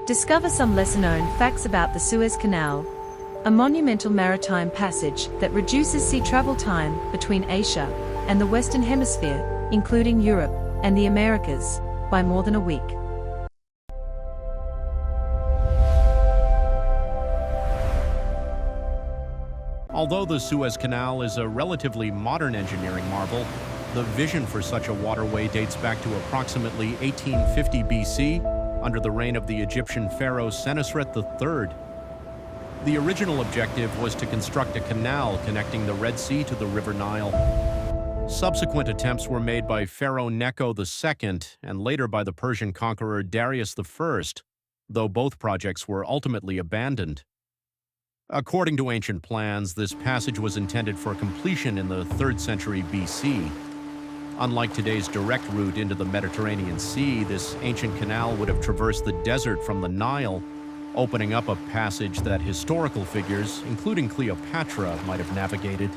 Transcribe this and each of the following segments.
Discover some lesser-known facts about the Suez Canal, a monumental maritime passage that reduces sea travel time between Asia and the Western Hemisphere, including Europe and the Americas, by more than a week. Although the Suez Canal is a relatively modern engineering marvel, the vision for such a waterway dates back to approximately 1850 BC under the reign of the Egyptian pharaoh Senusret III. The original objective was to construct a canal connecting the Red Sea to the River Nile. Subsequent attempts were made by Pharaoh Necho II and later by the Persian conqueror Darius I, though both projects were ultimately abandoned. According to ancient plans, this passage was intended for completion in the 3rd century BC. Unlike today's direct route into the Mediterranean Sea, this ancient canal would have traversed the desert from the Nile, opening up a passage that historical figures, including Cleopatra, might have navigated.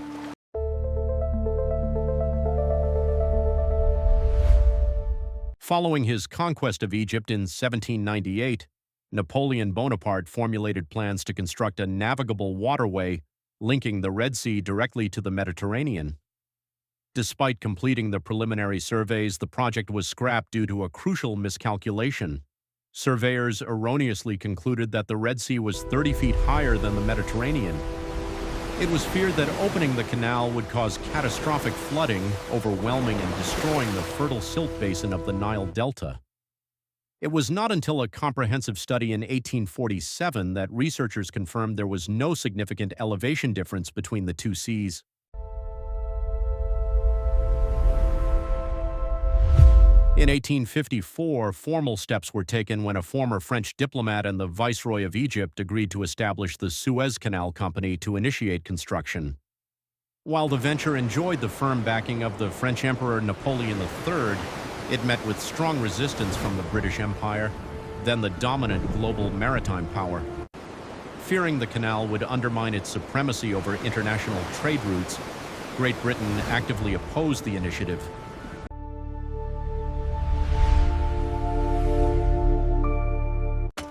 Following his conquest of Egypt in 1798, Napoleon Bonaparte formulated plans to construct a navigable waterway linking the Red Sea directly to the Mediterranean. Despite completing the preliminary surveys, the project was scrapped due to a crucial miscalculation. Surveyors erroneously concluded that the Red Sea was 30 feet higher than the Mediterranean. It was feared that opening the canal would cause catastrophic flooding, overwhelming and destroying the fertile silt basin of the Nile Delta. It was not until a comprehensive study in 1847 that researchers confirmed there was no significant elevation difference between the two seas. In 1854, formal steps were taken when a former French diplomat and the Viceroy of Egypt agreed to establish the Suez Canal Company to initiate construction. While the venture enjoyed the firm backing of the French Emperor Napoleon III, it met with strong resistance from the British Empire, then the dominant global maritime power. Fearing the canal would undermine its supremacy over international trade routes, Great Britain actively opposed the initiative.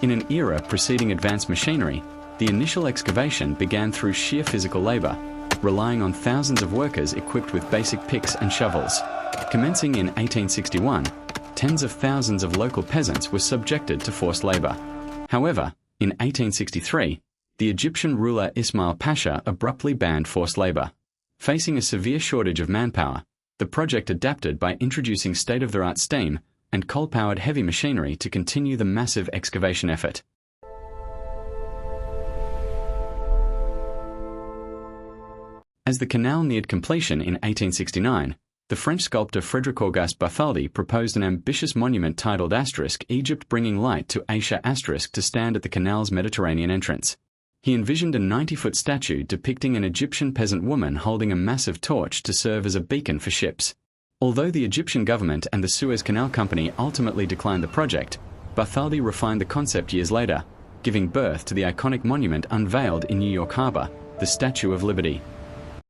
In an era preceding advanced machinery, the initial excavation began through sheer physical labor, relying on thousands of workers equipped with basic picks and shovels. Commencing in 1861, tens of thousands of local peasants were subjected to forced labor. However, in 1863, the Egyptian ruler Ismail Pasha abruptly banned forced labor. Facing a severe shortage of manpower, the project adapted by introducing state-of-the-art steam and coal-powered heavy machinery to continue the massive excavation effort. As the canal neared completion in 1869, the French sculptor Frédéric-Auguste Bartholdi proposed an ambitious monument titled Egypt Bringing Light to Asia to stand at the canal's Mediterranean entrance. He envisioned a 90-foot statue depicting an Egyptian peasant woman holding a massive torch to serve as a beacon for ships. Although the Egyptian government and the Suez Canal Company ultimately declined the project, Bartholdi refined the concept years later, giving birth to the iconic monument unveiled in New York Harbor, the Statue of Liberty.